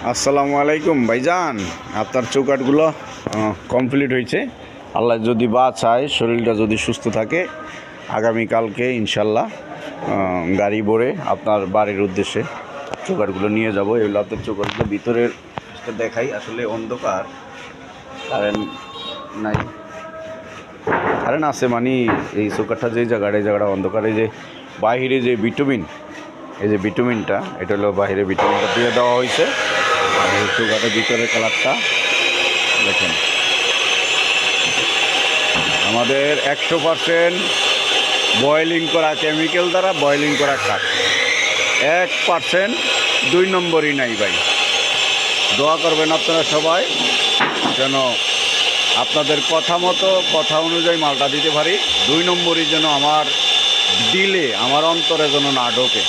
আসসালামু আলাইকুম ভাইজান, আপনার চৌকাঠগুলো কমপ্লিট হয়েছে। আল্লাহ যদি বা চায়, শরীরটা যদি সুস্থ থাকে, আগামীকালকে ইনশাল্লাহ গাড়ি ভরে আপনার বাড়ির উদ্দেশ্যে চৌকাঠগুলো নিয়ে যাব। এগুলো আপনার চৌকাঠগুলো ভিতরের দেখাই, আসলে অন্ধকার, কারেন্ট নাই। কারেন্ট আছে মানে এই চৌকাঠটা যে জায়গাটা, এই জায়গাটা অন্ধকার। এই যে বাহিরে যে ভিটামিন, এই যে ভিটামিনটা, এটা হলো বাহিরে ভিটামিনটা দিয়ে দেওয়া হয়েছে। আর এই চৌকাঠের ভিতরের কালারটা দেখেন, আমাদের 100% বয়েলিং করা, কেমিক্যাল দ্বারা বয়েলিং করা কাঠ। 1% 2 নম্বরই নাই ভাই। দোয়া করবেন আপনারা সবাই যেন আপনাদের কথা মতো, কথা অনুযায়ী মালটা দিতে পারি। 2 নম্বরই যেন আমার দিলে, আমার অন্তরে যেন না ঢোকে।